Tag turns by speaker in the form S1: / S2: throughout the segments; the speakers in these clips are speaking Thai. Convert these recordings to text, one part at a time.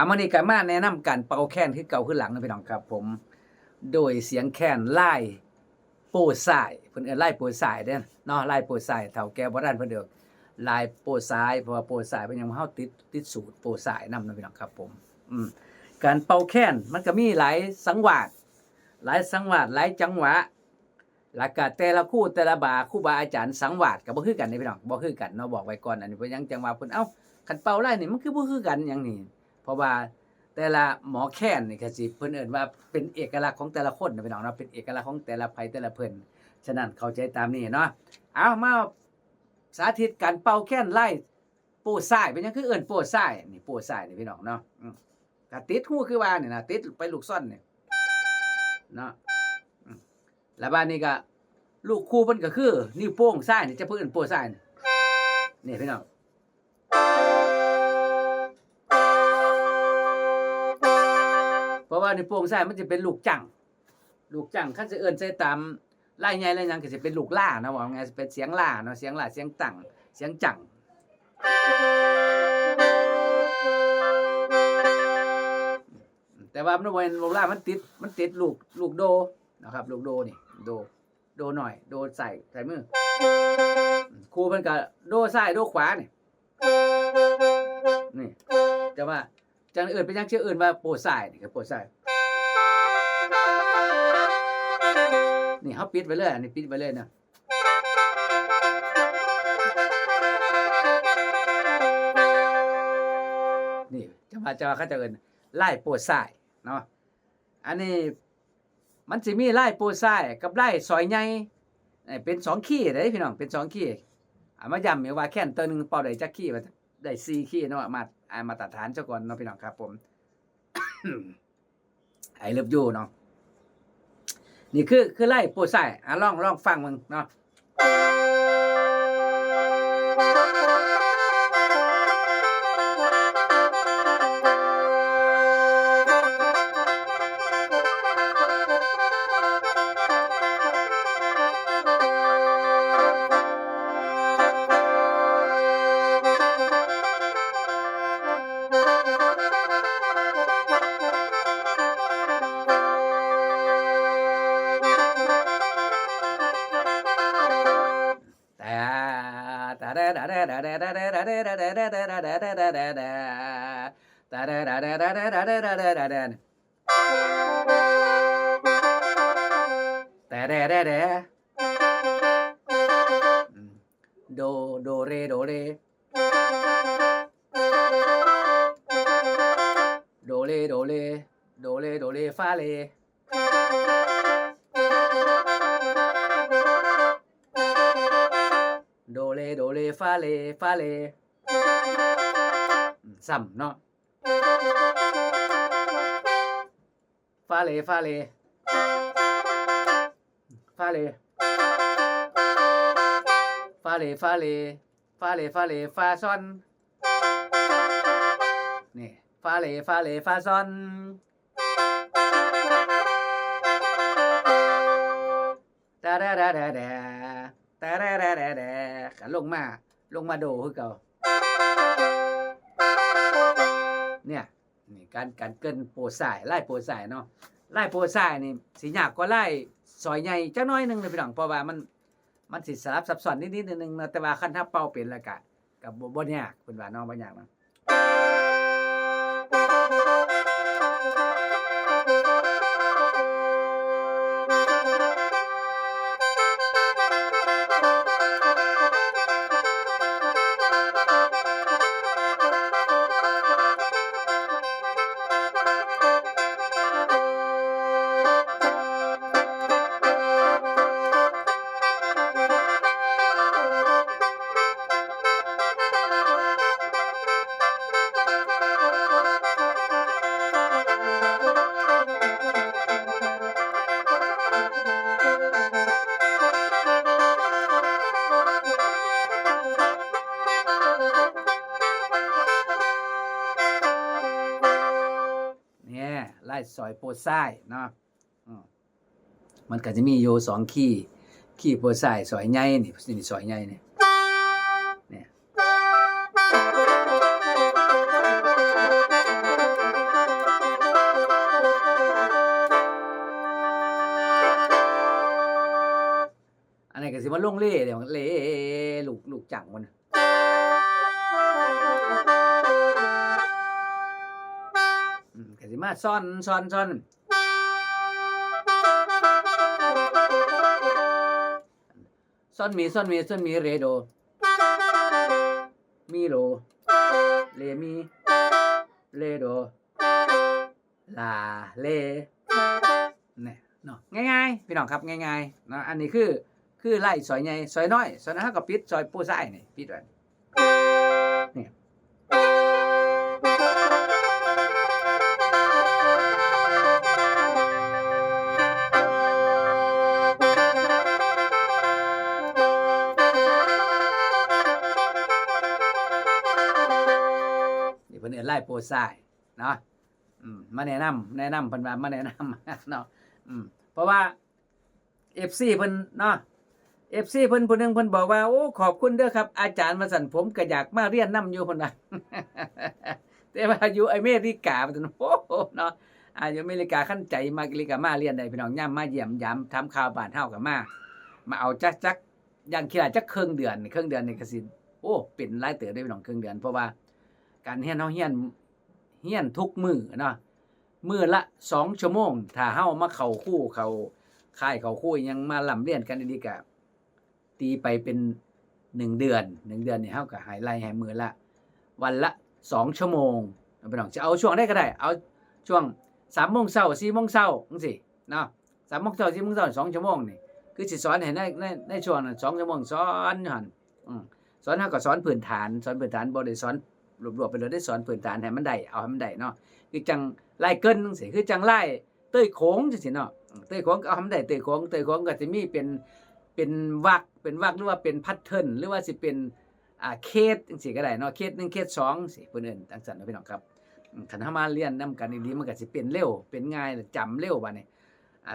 S1: มื้อนี้ก็มาแนะนำการเป่าแคนคือเก่าคือหลังนะพี่น้องครับผมโดยเสียงแคนลายโป้ซ้ายเพิ่นเอิ้นลายโป้ซ้ายเด้อเนาะลายโป้ซ้ายเฒ่าแก่โบราณเพิ่นเอิ้นลายโป้ซ้ายเพราะว่าโป้ซ้ายเพิ่นยังเฮาติดสูตรโป้ซ้ายนำนะพี่น้องครับผมการเป่าแคนมันก็มีหลายสังวาสหลายจังหวะแล้วก็แต่ละครูแต่ละครูบาอาจารย์สังวาสก็บ่คือกันเด้พี่น้องบ่คือกันเนาะบอกไว้ก่อนอันนี้เพิ่นยังจังว่าเพิ่นเอ้าคันเป่าลายนี่มันคือบ่คือกันหยังนี่เพราะว่าแต่ละหมอแคนนี่ก็สิเพิ่นเอิ้นว่าเป็นเอกลักษณ์ของแต่ละคนนะพี่น้องเนาะเป็นเอกลักษณ์ของแต่ละไผแต่ละเพิ่นฉะนั้นเข้าใจตามนี้เนาะเอามาสาธิตการเป่าแคนลายโป้ซ้ายเป็นหยังคือเอิ้นโป้ซ้ายนี่โป้ซ้ายนี่พี่น้องเนาะก็ติดหูคือว่านี่นะติดไปลูกซ่อนนี่เนาะแล้วบัดนี้ก็ลูกคู่เพิ่นก็คือนิ้วโป้งซ้ายนี่จะเพิ่นเอิ้นโป้ซ้ายนี่พี่น้องเพราะว่านิ้วโป้งซ้ายมันจะเป็นลูกจังคันสิเอิ้นใส่ตามลายใหญ่ลายหยังก็สิเป็นลูกล่านะว่าไงสิเป็นเสียงล่าเนาะเสียงล่าเสียงตั้งเสียงจังแต่ว่ามันบ่แม่นลูกล่ามันติดลูกโดนะครับลูกโดนี่โดหน่อยโดใส่มือครูเพิ่นก็โดซ้ายโดขวานี่แต่ว่าจังอื่นเป็นจังชื่ออื่นว่าโปรซ้ายนี่ก็โปรซ้ายนี่เฮาปิดไว้เลยอันนี้ปิดไว้เลยนะนี่จะว่าเขาจะเอิ้นลายโปรซ้ายเนาะอันนี้มันสิมีลายโปรซ้ายกับลายซอยใหญ่เป็น2คีย์เด้พี่น้องเป็น2คีย์มาย้ำอีกว่าแค่นตัวนึงเป่าได้จักคีย์ว่าได้4คีย์เนาะมาตรฐานซะก่อนเนาะพี่น้องครับผม I love you เนาะนี่คือลายโปรซ้ายลองฟังมึงเนาะโดเรโดเรโดเลโดเลโดเลโดเลฟาเลโดเลฟาเลซ้ำเนาะฟาเลฟาซอนนี่ฟาเลฟาซอนตาดากันลงมาโดคือเก่าเนี่ยนี่การเกินโปรซ้ายลายโปรซ้ายเนาะลายโปรซ้ายนี่สิยากกว่าลายซอยใหญ่จักหน่อยนึงเลยพี่น้องเพราะว่ามันสิสลับซับซ้อนนิดนึงนะแต่ว่าคันถ้าเป่าเป็นแล้วก็บ่ยากเพิ่นว่าเนาะบ่ยากเนาะลายซอยโปรซ้ายเนาะมันก็จะมีอยู่2คีย์โปรซ้ายซอยใหญ่นี่ซอยใหญ่นี่ ลงเล่เดี๋ยวเล่ลูกจังมันก็สิมาซ่อนมีเรโดมีโรเลมีเรโดลาเลเนี่ยเนาะง่ายๆพี่น้องครับง่ายๆเนาะอันนี้คือไล่ซอยใหญ่ซอยน้อยซอยนั้นก็ปิดซอยปูซ้ายนี่ปิดไว้นี่เพิ่นไล่ปูซ้ายเนาะมาแนะนำเพิ่นว่ามาแนะนำเนาะเพราะว่า FC เพิ่นเนาะ FC เพิ่นผู้นึงเพิ่นบอกว่าโอ้ขอบคุณเด้อครับอาจารย์ว่าซั่นผมก็อยากมาเรียนนํอยู่เพิ่นว่า แต่ว่าอยู่อเมริกาว่าซั่นโอ้เนาะอยู่อเมริกาคันใจมากเลยก็มาเรียนได้พี่น้องยามมาเยี่ยมยามถามข่าวบ้านเฮาก็มาเอาจักอย่างคิดว่าจักครึ่งเดือนนี่ก็สิโอ้เป็นหลายเติบได้พี่น้องครึ่งเดือนเพราะว่าการเรียนเฮาเรียนทุกมื้อเนาะมื้อละ2ชั่วโมงถ้าเฮามาเข้าคู่เข้าค่ายเข้าคู่ยังมาร่ำเรียนกันดีๆก็ตีไปเป็น1เดือนนี่เฮาก็ให้ไล่ให้มื้อละวันละ2ชั่วโมงพี่น้องจะเอาช่วงใดก็ได้เอาช่วง 3:00 น 4:00 น จังซี่เนาะ 3:00 น 4:00 น 2ชั่วโมงนี่คือสิสอนให้ในช่วงนั้น2ชั่วโมงสอนอยู่หั่นสอนเฮาก็สอนพื้นฐานบ่ได้สอนรวบๆไปเลยได้สอนพื้นฐานให้มันได้เอาให้มันได้เนาะคือจังไล่เกินจังซี่คือจังไล่เต้ยโขงจังซี่เนาะเต้ยโขงเอาให้มันได้เต้ยโขงก็สิมีเป็นวรรคหรือว่าเป็นแพทเทิร์นหรือว่าสิเป็นเคสจังซี่ก็ได้เนาะเคส1เคส2จังซี่เพิ่นเอิ้นจังซั่นเนาะพี่น้องครับคันเฮามาเรียนนำกันดีๆมันก็สิเป็นเร็วเป็นง่ายจำเร็วบัดนี้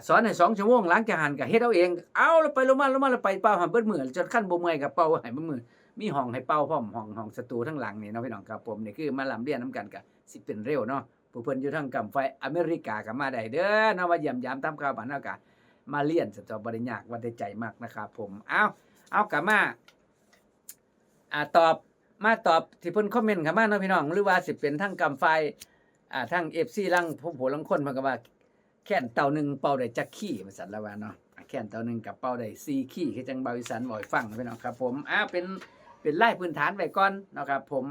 S1: สอนให้2ชั่วโมงหลังจากหันก็เฮ็ดเอาเองเอาแล้วไปลงมาแล้วไปเป่าหันเบิดมื้อจนคันบ่เมื่อยก็เป่าให้เบิดมื้อมีห้องให้เป่าพร้อมห้องสตูทั้งหลังนี่เนาะพี่น้องครับผมนี่คือมาร่ำเรียนนำกันก็สิเป็นเร็วเนาะผู้เพิ่นอยู่ทางกำไฟอเมริกาก็มาได้เด้อเนาะมาเยี่ยมยามตามข่าวบ้านเฮาก็มาเรียนจะบ่ได้ยากว่าได้ใจมากนะครับผมเอากลับมาตอบที่เพิ่นคอมเมนต์เข้ามาเนาะพี่น้องหรือว่าสิเป็นทางกำไฟทาง FC ลังผู้ลังคนเพิ่นก็ว่าแค่นเต่านึงเป่าได้จักขี้ว่าซั่นแล้วว่าเนาะแค่นเต่านึงกับเป่าได้4ขี้คือจังเบาอีสานบ่ให้ฟังพี่น้องครับผมเป็นรายพื้นฐานไว้ก่อนเนาะครับผม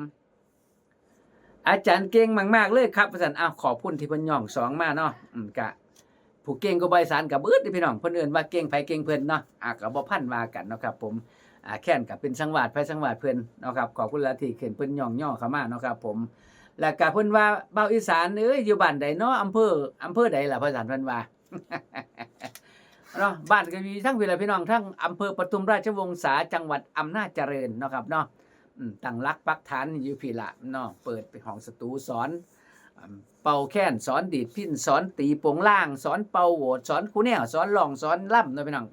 S1: อาจารย์เก่งมากๆเลยครับว่าซั่นขอบคุณที่เพิ่นย่อง2มาเนาะก็ผู้เก่งก็บ่อีสานก็เบิดพี่น้องเพิ่นเอิ้นว่าเก่งไผเก่งเพิ่นเนาะก็บ่พันว่ากันเนาะครับผมแค่นก็เป็นสังวาสไผสังวาสเพิ่นเนาะครับขอบคุณหลายที่เพิ่นย่อเข้ามาเนาะครับผมแล้วก็เพิ่นว่าเบาอีสานอยู่บ้านใดเนาะอำเภอใดล่ะภาษาเพิ่นว่า เนาะบ้านก็มีทั้งพี่น้องทั้งอำเภอปทุมราชวงศาจังหวัดอำนาจเจริญเนาะครับเนาะตั้งรักปักฐานอยู่พี่ละเนาะเปิดเป็นห้องสตูสอนเป่าแค้นสอนดีดพิณสอนตีโป่งล่างสอนเป่าโหวดสอนคูแนวสอนร้องสอนล่ำเนาะพี่น้อง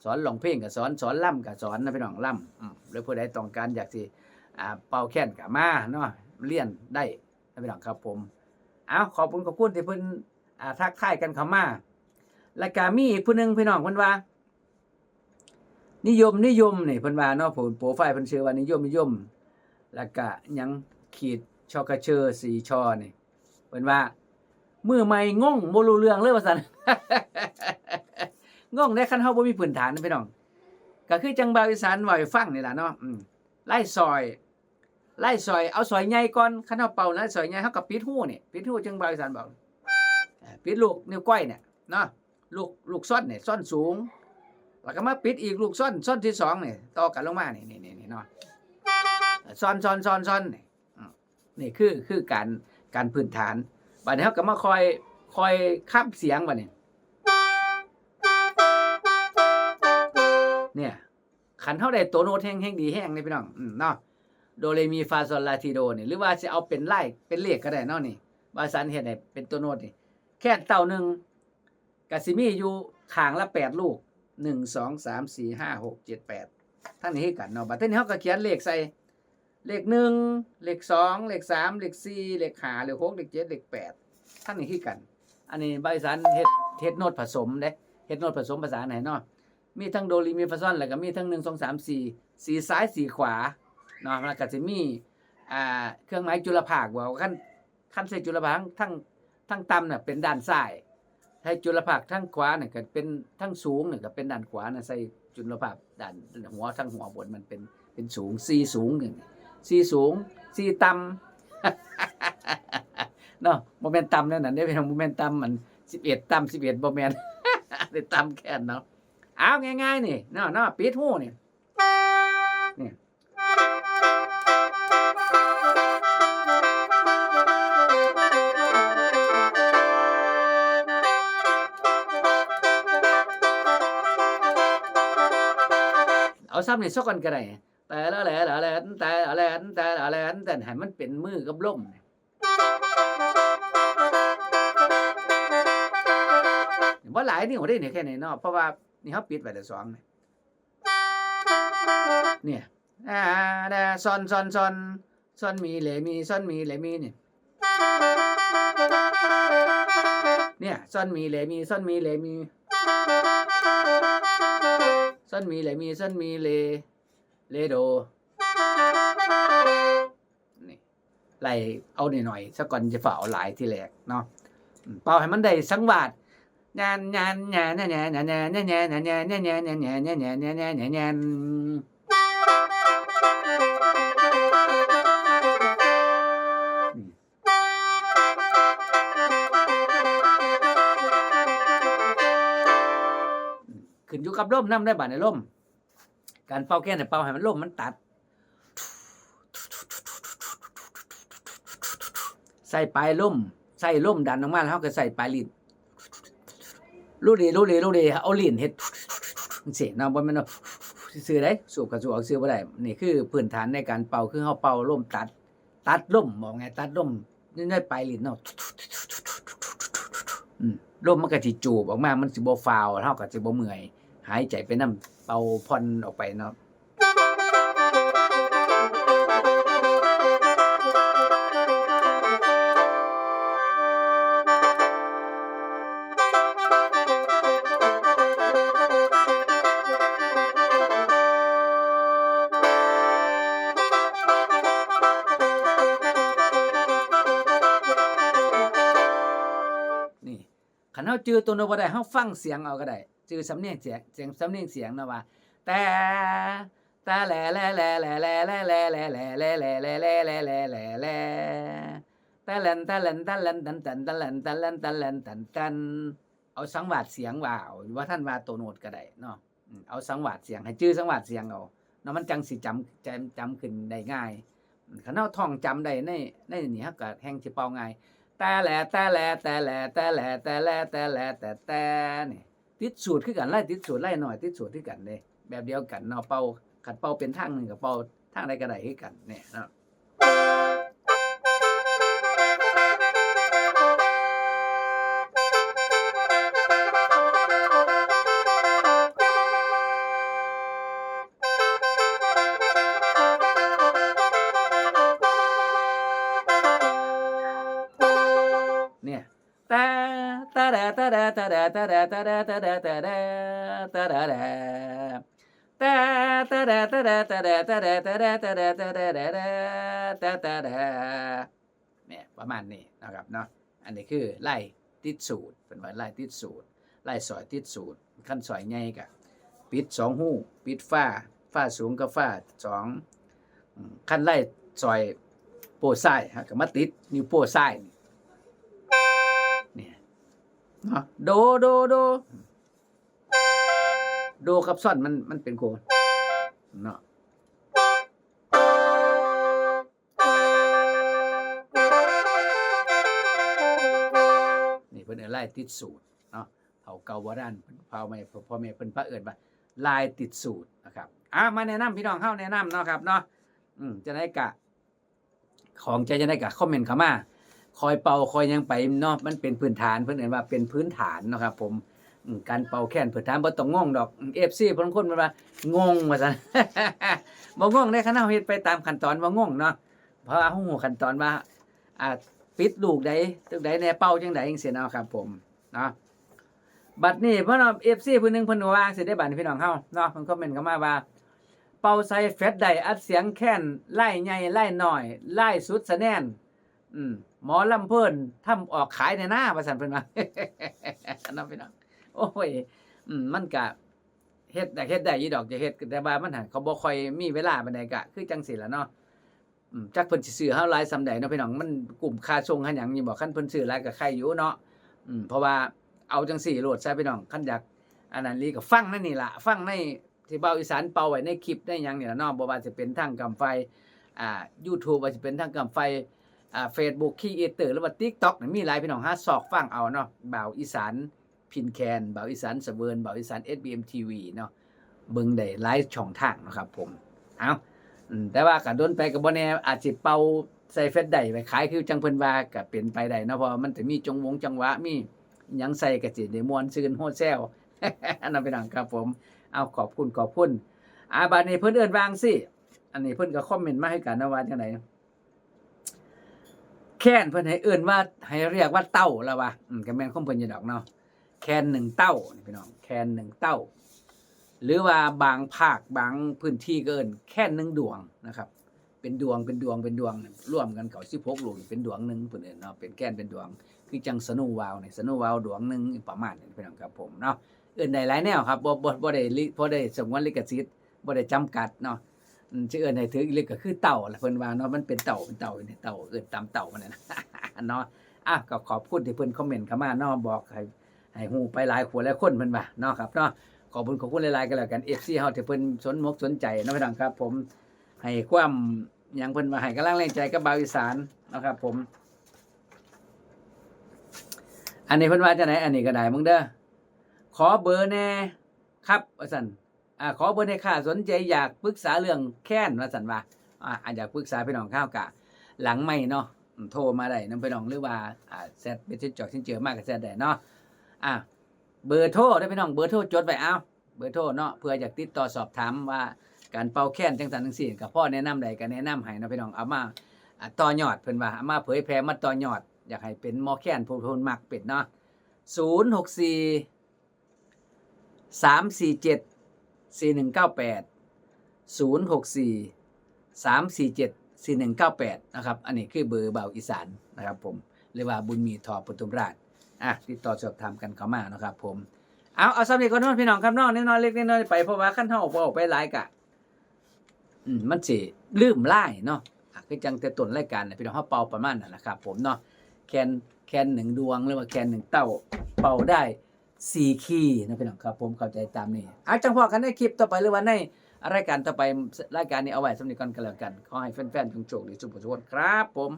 S1: สอนร้องเพลงก็สอนล่ำก็สอนนะพี่น้องล่ำหรือผู้ใดต้องการอยากสิเป่าแค้นก็มาเนาะเรียนได้นะพี่น้องครับผมขอบคุณที่เพิ่นทักทายกันเข้ามาแล้วก็มีผู้นึงพี่น้องเพิ่นว่านิยมนี่เพิ่นว่าเนาะโปรไฟล์เพิ่นชื่อว่านิยมแล้วก็หยังขีดชอกระเชอ4ชอนี่เพิ่นว่ามือใหม่งงบ่รู้เรื่องเลยว่าซั่น งงได้คันเฮาบ่มีพื้นฐานพี่น้องก็คือจังบาวอีสานเว้าให้ฟังนี่ล่ะเนาะไล่ซอยเอาซอยใหญ่ก่อนคันเฮาเป่าแล้วซอยใหญ่เฮาก็ปิดหูนี่ปิดหูจังบาวอีสานบอกปิดลูกนิ้วก้อยเนี่ยเนาะลูกซ่อนเนี่ยซ่อนสูงแล้วก็มาปิดอีกลูกซ่อนที่2นี่ต่อกันลงมานี่เนาะซ่อนนี่คือการพื้นฐานบัดนี้เฮาก็มาคอยคับเสียงบัดนี้เนี่ยคันเฮาได้ตัวโน้ตแฮงดีแฮงนี่พี่น้องเนาะโดเรมีฟาซอลลาทิโดนี่หรือว่าสิเอาเป็นไล่เป็นเลขก็ได้เนาะนี่บาซันเฮ็ดให้เป็นตัวโน้ตนี่แค่เต่านึงก็สิมีอยู่ข้างละ8ลูก1 2 3 4 5 6 7 8ทั้งนี้คือกันเนาะบัดนี้เฮาก็เขียนเลขใส่เลข1เลข2เลข3เลข4เลข5เลข6เลข7เลข8ทั้งนี้คือกันอันนี้บาซันเฮ็ดโน้ตผสมเด้เฮ็ดโน้ตผสมภาษาไหนเนาะ มีทั้งโดรีมีฟาซอนแล้วก็มีทั้ง1 2 3 4สีซ้ายสีขวาเนาะแล้วก็สิมีเครื่องหมายจุลภาคว่าคันใส่จุลภาคทั้งต่ำน่ะเป็นด้านซ้ายให้จุลภาคทั้งขวาเนี่ยก็เป็นทั้งสูงเนี่ยก็เป็นด้านขวาน่ะใส่จุลภาคด้านหัวทั้งหัวบนมันเป็นสูง4สูง4สูง4ต่ำเนาะบ่แม่นต่ำนั่นน่ะเด้เป็นบ่แม่นต่ำมัน11ต่ำ11บ่แม่น ได้ต่ำแค่นเนาะเอาง่ายๆนี่เนาะปิดหูนี่นี่เอาซ้ำนี่ซะก่อนก็ได้แต่ละแหละแต่ให้มันเป็นมือกับลมบ่หลายนิ้วได้นี่แค่นี้เนาะเพราะว่านี่เฮาปิดไว้แต่2เนี่ยซอนมีเลมีซอนมีเลมีนี่เนี่ยซอนมีเลมีซอนมีเลมีซอนมีเลมีซอนมีเลโดนี่ไล่เอาหน่อยๆซะก่อนจะฝ่าเอาหลายที่แรกเนาะเป่าให้มันได้สังวาดงานขึ้นอยู่กับลมนำได้บัดในลมการเป่าแค่เนี่ยเป่าให้มันลมมันตัดใส่ปลายลมใส่ลมดันออกมาแล้วเฮาก็ใส่ปลายลิ้นรู้ดีเอาลิ้นเฮ็ดจังซี่เนาะบ่แม่นว่าซื่อๆได้สูบก็สูบออกซื่อบ่ได้นี่คือพื้นฐานในการเป่าคือเฮาเป่าลมตัดลมบอกไงตัดลมในปลายลิ้นเนาะลมมันก็สิจูบออกมามันสิบ่ฟาวเฮาก็สิบ่เมื่อยหายใจไปนำเป่าผ่อนออกไปเนาะคันเฮาจื้อตัวโน้บ่ได้เฮาฟังเสียงเอาก็ได้จื้อสำเนียงเสียงสำเนียงเสียงเนาะว่าแต่แลแต่แลตันเอาสังวาดเสียงว่าเอาว่าท่านว่าตัวโน้ตก็ได้เนาะเอาสังวาดเสียงให้จื้อสังวาดเสียงเอาเนาะมันจังสิจำขึ้นได้ง่ายคันเฮาท่องจำได้ในนี่เฮาก็แฮ่งสิเป่าง่ายแต่นี่ติดสูตรคือกันไล่ติดสูตรไล่หน่อยติดสูตรคือกันเด้แบบเดียวกันเนาะเป่าคันเป่าเป็นทางนึงกับเป่าทางใดก็ได้คือกันเนี่ยเนาะเนี่ยเนี่ยประมาณนี้นะครับเนาะอันนี้คือไล่ติดสูตรเป็นว่าไล่ติดสูตรไล่สอยติดสูตรขั้นสอยใหญ่ก็ปิด2หูปิดฟ้าสูงกับฟ้า2ขั้นไล่สอยโป้ซ้ายก็มาติดนิ้วโป้ซ้ายเนี่ยเนาะโดกับซ่อนมันเป็นโคเนาะนี่เพิ่นไล่ติดสูตรเนาะเฒ่าเก่าโบราณพ่อแม่เพิ่นพาเอิ้นว่าลายติดสูตรนะครับมาแนะนำพี่น้องเฮาแนะนำเนาะครับเนาะจะได้กะของจะได้กะคอมเมนต์เข้ามาคอยเป่าคอยยังไปเนาะมันเป็นพื้นฐานเพิ่นเอิ้นว่าเป็นพื้นฐานเนาะครับผมการเป่าแค้นพื้นฐานบ่ต้องงงดอก FC บางคนมันว่างงว่าซั่น บ่งงได้คันเฮาเฮ็ดไปตามขั้นตอนบ่งงเนาะเพราะว่าเฮาฮู้ขั้นตอนว่าปิดลูกใดตึกใดแน่เป่าจังได๋จังซี่เนาะครับผมเนาะ บัดนี้เพิ่นเอา FC ผู้หนึงเพิ่นว่าสิได้บัดนี้พี่น้องเฮาเนาะเพิ่นคอมเมนต์เข้ามาว่าเป่าใส่แฟตได้อัดเสียงแค้นไล่ใหญ่ไล่น้อยไล่สุดสะแน่นหมอลำเพิ่นทำออกขายในหน้าว่าซั่นเพิ่นว่า เนาะพี่น้องโอ้ยมันก็เฮ็ดได้อยู่ดอกจะเฮ็ดแต่ว่ามันหั้นเขาบ่ค่อยมีเวลาปานใดก็คือจังซี่ล่ะเนาะจักเพิ่นสิซื้อเฮาหลายส่ำใดเนาะพี่น้องมันกุ้มค่าส่งค่าหยังนี่บ่คันเพิ่นซื้อหลายก็ใครอยู่เนาะเพราะว่าเอาจังซี่โลดซะพี่น้องคันอยากอันนั้นลีก็ฟังนั่นนี่ล่ะฟังในที่เบาอีสานเป่าไว้ในคลิปในหยังนี่ล่ะเนาะบ่ว่าจะเป็นทางกำไฟYouTube ว่าสิเป็นทางกำไฟFacebook Creator หรือว่า TikTok นี่มีหลายพี่น้องหาซอกฟังเอาเนาะบ่าวอีสานพินแคนบ่าวอีสานเสเวิร์นบ่าวอีสาน SBM TV เนาะเบิ่งได้หลายช่องทางเนาะครับผมเอาแต่ว่าก็โดนไปก็บ่แน่อาจสิเป่าใส่เฟซได้ไปขายคือจังเพิ่นว่าก็เป็นไปได้เนาะเพราะมันจะมีจังหวะมีหยังใส่ก็สิได้ม่วนซื่นโฮแซว อันนั้นพี่น้องครับผมเอาขอบคุณบัดนี้เพิ่นเอิ้นวางสิอันนี้เพิ่นก็คอมเมนต์มาให้กันนะว่าจังได๋แค้นเพิ่นให้เอิ้นว่าให้เรียกว่าเต้าแล้วว่าก็แม่นของเพิ่นอยู่ดอกเนาะแคน1เต้านี่พี่น้องแคน1เต้าหรือว่าบางภาคบางพื้นที่ก็เอิ้นแคน1ดวงนะครับเป็นดวงร่วมกันเข้า16ลูกเป็นดวงหนึงเพิ่นเอิ้นเนาะเป็นแคนเป็นดวงคือจังสโนว์วาวนี่สโนว์วาวดวงหนึงประมาณนี้พี่น้องครับผมเนาะเอิ้นได้หลายแนวครับบ่ได้สงวนลิขสิทธิ์บ่ได้จำกัดเนาะสิเอิ้นให้ถึกอีหลีก็คือเต่าล่ะเพิ่นว่าเนาะมันเป็นเต่านี่เต่าเอิ้นตามเต่ามันน่ะนะ เนาะก็ขอบคุณที่เพิ่นคอมเมนต์เข้ามาเนาะบอกให้ฮู้ไปหลายคนหลายคนเพิ่นว่าเนาะครับเนาะขอบคุณหลายๆกันแล้วกัน FC เฮาที่เพิ่นสนใจเนาะพี่น้องครับผมให้ความหยังเพิ่นว่าให้กำลังแรงใจกับบ่าวอีสานเนาะครับผมอันนี้เพิ่นว่าจังได๋อันนี้ก็ได้มึงเด้อขอเบอร์แน่ครับว่าซั่นขอเบอร์แน่ค่ะสนใจอยากปรึกษาเรื่องแค้นว่าซั่นว่าอยากปรึกษาพี่น้องก็หลังไมค์เนาะโทรมาได้นำพี่น้องหรือว่าแชทเมสเซนเจอมาก็แชทได้เนาะเบอร์โทรเด้อพี่น้องเบอร์โทรจดไว้เอาเบอร์โทรเนาะเพื่ออยากติดต่อสอบถามว่าการเป่าแค้นจังซั่นจังซี่ก็พอแนะนำได้ก็แนะนำให้เนาะพี่น้องเอามาต่อยอดเพิ่นว่าเอามาเผยแพร่มาต่อยอดอยากให้เป็นหมอแค้นผู้คนมักเป็ดเนาะ064 347 4198 064 347 4198นะครับอันนี้คือเบอร์บ่าวอีสานนะครับผมหรือว่าบุญมีทอปทุมราชติดต่อสอบถามกันเข้ามานะครับผมเอาสำเร็จก่อนเนาะพี่น้องครับน้อยน้อยเล็กน้อยไปเพราะว่าคันเฮาบ่ออกไปหลายกะมันสิลืมหลายเนาะคือจังแต่ต้นรายการน่ะพี่น้องเฮาเป่าประมาณนั้นนะครับผมเนาะแคน1ดวงหรือว่าแคน1เต้าเป่าได้4คีย์นะพี่น้องครับผมเข้าใจตามนี้จังพอกันในคลิปต่อไปหรือว่าในรายการต่อไปรายการนี้เอาไว้สำหรับก่อนกันแล้วกันขอให้แฟนๆจงโชคดีสุขภาพครับผม